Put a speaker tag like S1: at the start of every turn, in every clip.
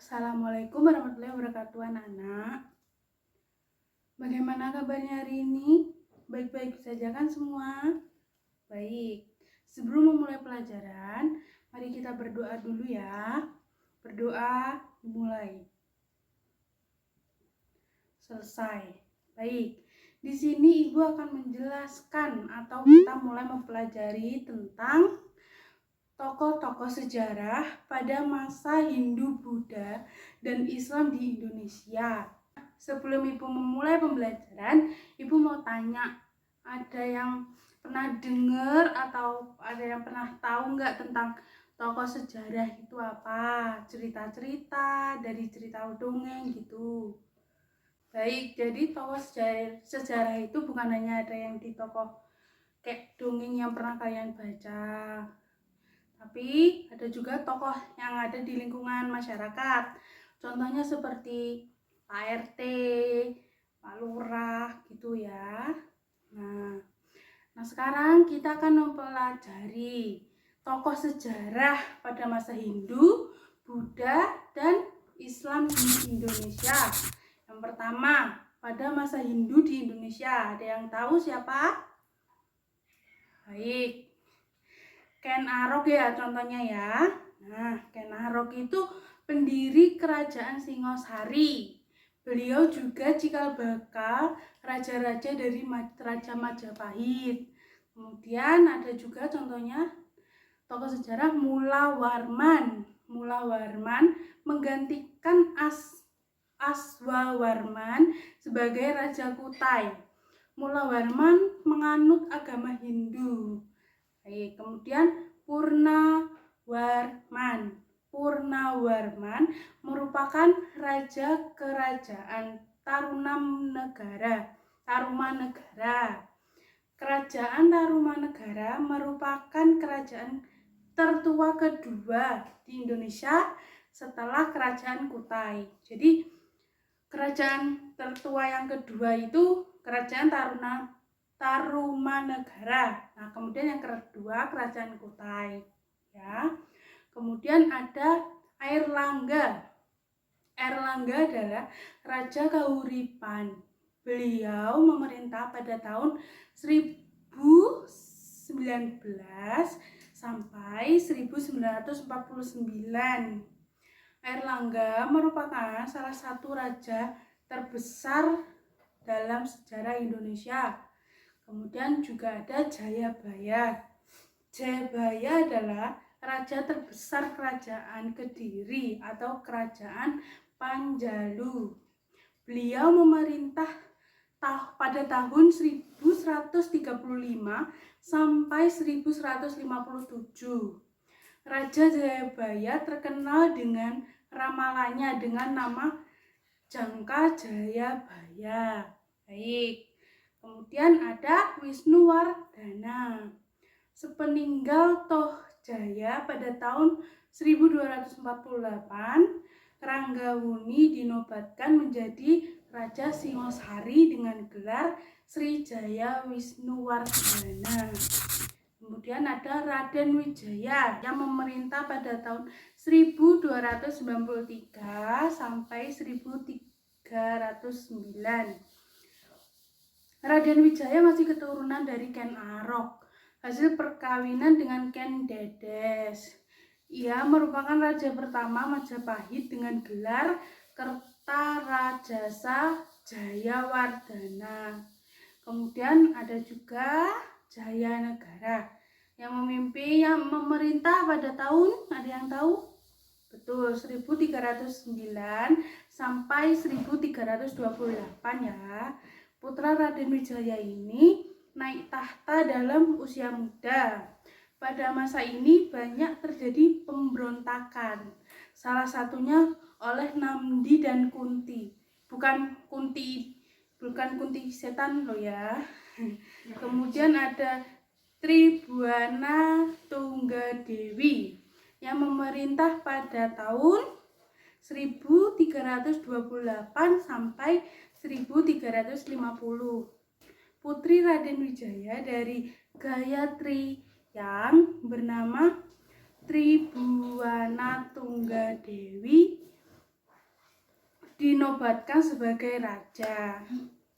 S1: Assalamualaikum warahmatullahi wabarakatuh anak-anak. Bagaimana kabarnya hari ini? Baik-baik saja kan semua? Baik. Sebelum memulai pelajaran, mari kita berdoa dulu ya. Berdoa dimulai. Selesai. Baik. Di sini Ibu akan menjelaskan atau kita mulai mempelajari tentang tokoh-tokoh sejarah pada masa Hindu, Buddha, dan Islam di Indonesia. Sebelum Ibu memulai pembelajaran, Ibu mau tanya, ada yang pernah dengar atau ada yang pernah tahu nggak tentang tokoh sejarah itu apa? Cerita-cerita dari cerita dongeng gitu. Baik, jadi tokoh sejarah itu bukan hanya ada yang di tokoh kayak dongeng yang pernah kalian baca, tapi ada juga tokoh yang ada di lingkungan masyarakat. Contohnya seperti Pak RT, Pak Lurah gitu ya. Nah sekarang kita akan mempelajari tokoh sejarah pada masa Hindu, Buddha, dan Islam di Indonesia. Yang pertama, pada masa Hindu di Indonesia, ada yang tahu siapa? Baik, Ken Arok ya contohnya ya. Nah, Ken Arok itu pendiri Kerajaan Singosari. Beliau juga cikal bakal raja-raja dari Raja Majapahit. Kemudian ada juga contohnya tokoh sejarah Mula Warman. Mula Warman menggantikan Aswawarman sebagai Raja Kutai. Mula Warman menganut agama Hindu. Baik, kemudian Purnawarman merupakan raja kerajaan Tarumanegara. Kerajaan Tarumanegara merupakan kerajaan tertua kedua di Indonesia setelah Kerajaan Kutai. Jadi kerajaan tertua yang kedua itu Kerajaan Tarumanegara. Nah, kemudian yang kedua Kerajaan Kutai, ya. Kemudian ada Airlangga. Airlangga adalah Raja Kahuripan. Beliau memerintah pada tahun 1019 sampai 1949. Airlangga merupakan salah satu raja terbesar dalam sejarah Indonesia. Kemudian juga ada Jayabaya. Jayabaya adalah raja terbesar Kerajaan Kediri atau Kerajaan Panjalu. Beliau memerintah pada tahun 1135 sampai 1157. Raja Jayabaya terkenal dengan ramalannya dengan nama Jangka Jayabaya. Baik. Kemudian ada Wisnuwardana. Sepeninggal Tohjaya pada tahun 1248, Ranggawuni dinobatkan menjadi Raja Singosari dengan gelar Srijaya Wisnuwardana. Kemudian ada Raden Wijaya yang memerintah pada tahun 1293 sampai 1309. Raden Wijaya masih keturunan dari Ken Arok, hasil perkawinan dengan Ken Dedes. Ia merupakan raja pertama Majapahit dengan gelar Kertarajasa Jayawardana. Kemudian ada juga Jayanegara yang memerintah pada tahun, ada yang tahu? Betul, 1309 sampai 1328 ya. Putra Raden Wijaya ini naik tahta dalam usia muda. Pada masa ini banyak terjadi pemberontakan. Salah satunya oleh Namdi dan Kunti. Bukan Kunti setan loh ya. Kemudian ada Tribhuwana Tunggadewi yang memerintah pada tahun 1328 sampai 1350. Putri Raden Wijaya dari Gayatri yang bernama Tribhuwana Tunggadewi dinobatkan sebagai raja.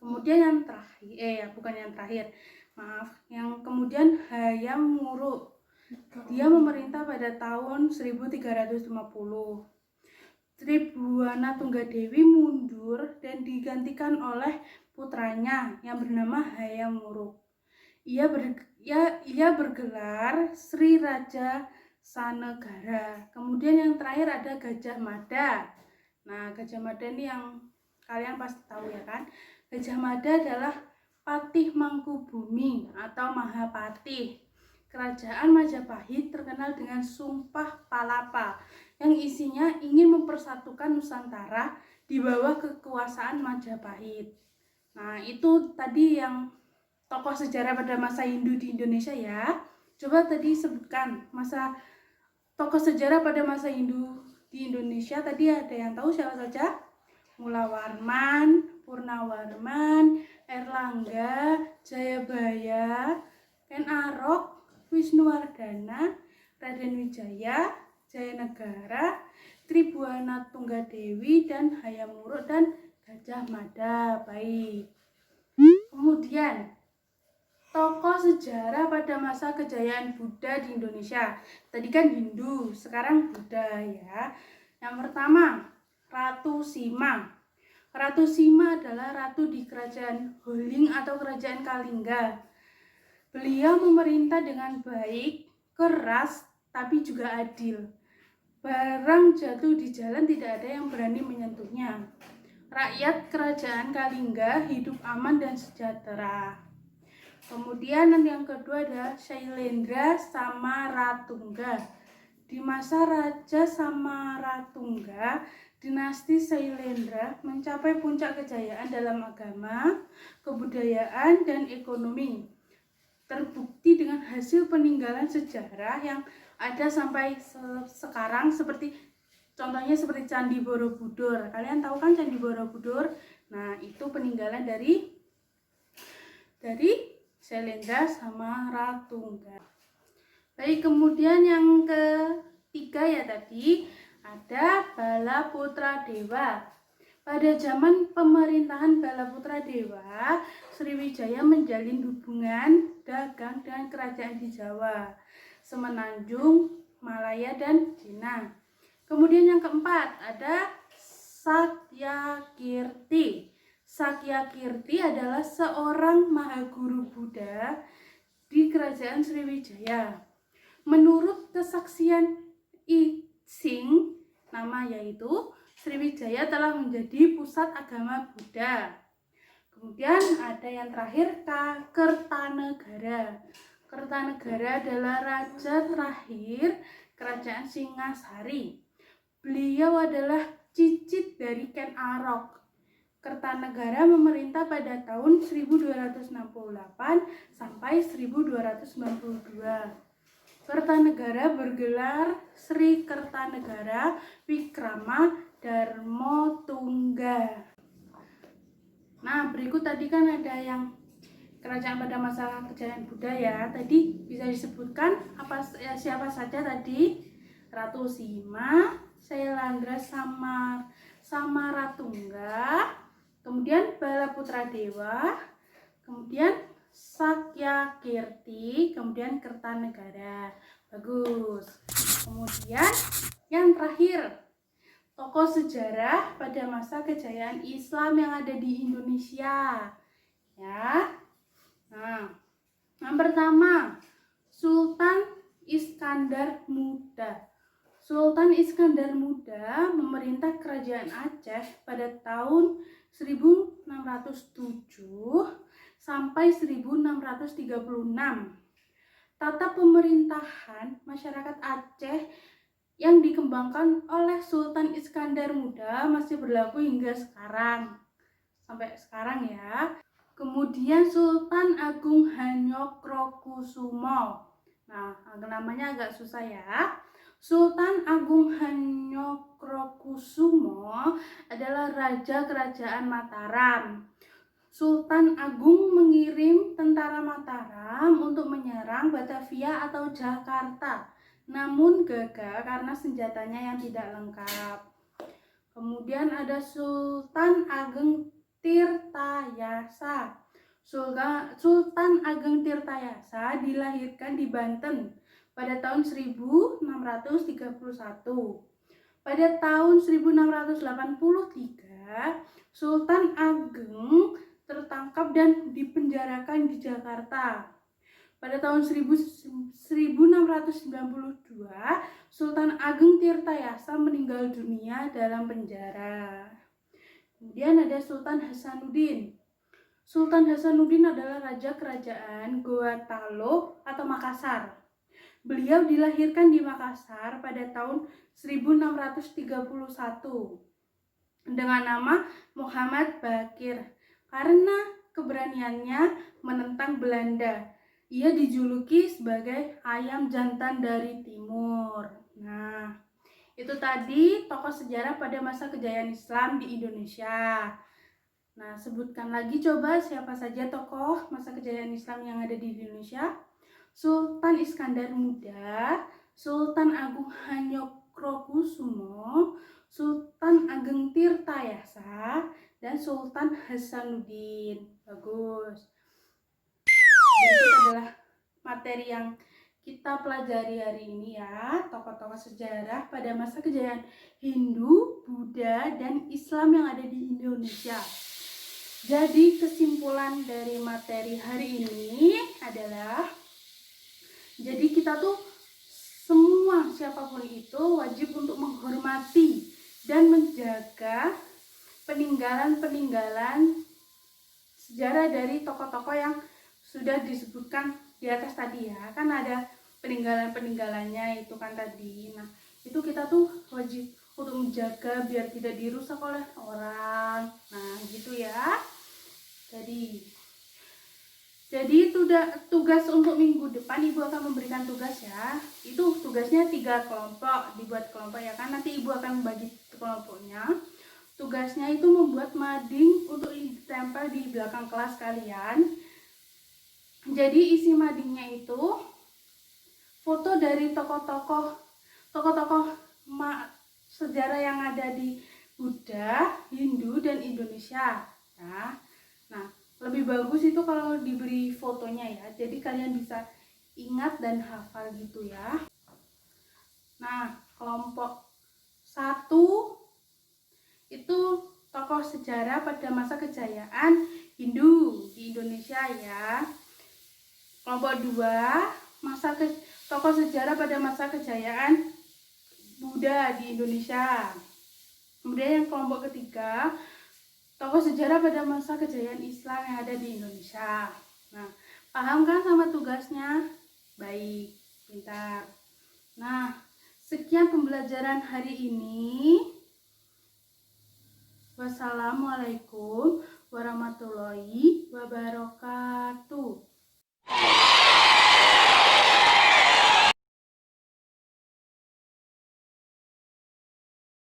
S1: Kemudian yang terakhir, yang kemudian Hayam Wuruk. Dia memerintah pada tahun 1350. Tribhuwana Tunggadewi mundur dan digantikan oleh putranya yang bernama Hayam Wuruk. Ia bergelar Sri Raja Sanegara. Kemudian yang terakhir ada Gajah Mada. Nah, Gajah Mada ini yang kalian pasti tahu ya kan? Gajah Mada adalah Patih Mangkubumi atau Mahapatih. Kerajaan Majapahit terkenal dengan Sumpah Palapa yang isinya ingin mempersatukan Nusantara di bawah kekuasaan Majapahit. Nah, itu tadi yang tokoh sejarah pada masa Hindu di Indonesia ya. Coba tadi sebutkan tokoh sejarah pada masa Hindu di Indonesia. Tadi ada yang tahu siapa saja? Mulawarman, Purnawarman, Erlangga, Jayabaya, Ken Arok, Wisnuwardana, Raden Wijaya, Jayanegara, Tribhuwana Tunggadewi, dan Hayam Wuruk dan Gajah Mada. Baik. Kemudian tokoh sejarah pada masa kejayaan Buddha di Indonesia. Tadi kan Hindu, sekarang Buddha ya. Yang pertama, Ratu Sima. Ratu Sima adalah ratu di kerajaan Holing atau kerajaan Kalingga. Beliau memerintah dengan baik, keras, tapi juga adil. Barang jatuh di jalan tidak ada yang berani menyentuhnya. Rakyat kerajaan Kalingga hidup aman dan sejahtera. Kemudian yang kedua ada Shailendra Samaratungga. Di masa Raja Samaratungga, dinasti Shailendra mencapai puncak kejayaan dalam agama, kebudayaan, dan ekonomi. Terbukti dengan hasil peninggalan sejarah yang ada sampai sekarang, contohnya seperti Candi Borobudur. Kalian tahu kan Candi Borobudur? Nah, itu peninggalan dari Shailendra Samaratungga. Baik, kemudian yang ketiga ya tadi ada Balaputra Dewa. Pada zaman pemerintahan Balaputra Dewa, Sriwijaya menjalin hubungan dagang dengan kerajaan di Jawa, Semenanjung, Malaya, dan Cina. Kemudian yang keempat ada Sakyakirti. Sakyakirti adalah seorang mahaguru Buddha di kerajaan Sriwijaya. Menurut kesaksian I Ching, nama yaitu Sriwijaya telah menjadi pusat agama Buddha. Kemudian ada yang terakhir, Kertanegara. Kertanegara adalah raja terakhir kerajaan Singasari. Beliau adalah cicit dari Ken Arok. Kertanegara memerintah pada tahun 1268 sampai 1292. Kertanegara bergelar Sri Kertanegara Wikrama Darmotungga. Nah, berikut tadi kan ada yang kerajaan pada masa kejayaan Buddha ya. Tadi bisa disebutkan siapa saja tadi? Ratu Sima, Shailendra Samaratungga, kemudian Balaputra Dewa, kemudian Sakyakirti, kemudian Kertanegara. Bagus. Kemudian yang terakhir, tokoh sejarah pada masa kejayaan Islam yang ada di Indonesia. Ya. Nah, yang pertama, Sultan Iskandar Muda. Sultan Iskandar Muda memerintah kerajaan Aceh pada tahun 1607 sampai 1636. Tata pemerintahan masyarakat Aceh yang dikembangkan oleh Sultan Iskandar Muda masih berlaku hingga sekarang. Sampai sekarang ya. Kemudian Sultan Agung Hanyokrokusumo. Nah, namanya agak susah ya. Sultan Agung Hanyokrokusumo adalah raja kerajaan Mataram. Sultan Agung mengirim tentara Mataram untuk menyerang Batavia atau Jakarta, namun gagal karena senjatanya yang tidak lengkap. Kemudian ada Sultan Ageng Tirtayasa. Sultan Ageng Tirtayasa dilahirkan di Banten pada tahun 1631. Pada tahun 1683, Sultan Ageng tertangkap dan dipenjarakan di Jakarta. Pada tahun 1692, Sultan Ageng Tirtayasa meninggal dunia dalam penjara. Kemudian ada Sultan Hasanuddin. Sultan Hasanuddin adalah raja kerajaan Gorontalo atau Makassar. Beliau dilahirkan di Makassar pada tahun 1631 dengan nama Muhammad Bakir. Karena keberaniannya menentang Belanda, ia dijuluki sebagai ayam jantan dari timur. Nah, itu tadi tokoh sejarah pada masa kejayaan Islam di Indonesia. Nah, sebutkan lagi coba siapa saja tokoh masa kejayaan Islam yang ada di Indonesia. Sultan Iskandar Muda, Sultan Agung Hanyokrokusumo, Sultan Ageng Tirtayasa, dan Sultan Hasanuddin. Bagus. Berikut adalah materi yang kita pelajari hari ini ya, tokoh-tokoh sejarah pada masa kejayaan Hindu, Buddha, dan Islam yang ada di Indonesia. Jadi kesimpulan dari materi hari ini adalah, jadi kita tuh semua siapapun itu wajib untuk menghormati dan menjaga peninggalan-peninggalan sejarah dari tokoh-tokoh yang sudah disebutkan di atas tadi ya. Kan ada peninggalan-peninggalannya itu kan tadi. Nah, itu kita tuh wajib untuk menjaga biar tidak dirusak oleh orang. Nah, gitu ya. Jadi tugas untuk minggu depan Ibu akan memberikan tugas ya. Itu tugasnya 3 kelompok, dibuat kelompok ya kan. Nanti Ibu akan membagi kelompoknya. Tugasnya itu membuat mading untuk ditempel di belakang kelas kalian. Jadi isi madingnya itu foto dari tokoh-tokoh sejarah yang ada di Buddha, Hindu, dan Indonesia. Nah, lebih bagus itu kalau diberi fotonya ya. Jadi kalian bisa ingat dan hafal gitu ya. Nah, kelompok 1 itu tokoh sejarah pada masa kejayaan Hindu di Indonesia ya. Kelompok 2 tokoh sejarah pada masa kejayaan Buddha di Indonesia. Kemudian yang kelompok 3 tokoh sejarah pada masa kejayaan Islam yang ada di Indonesia. Nah, paham kan sama tugasnya? Baik, pintar. Nah, sekian pembelajaran hari ini. Wassalamualaikum warahmatullahi wabarakatuh.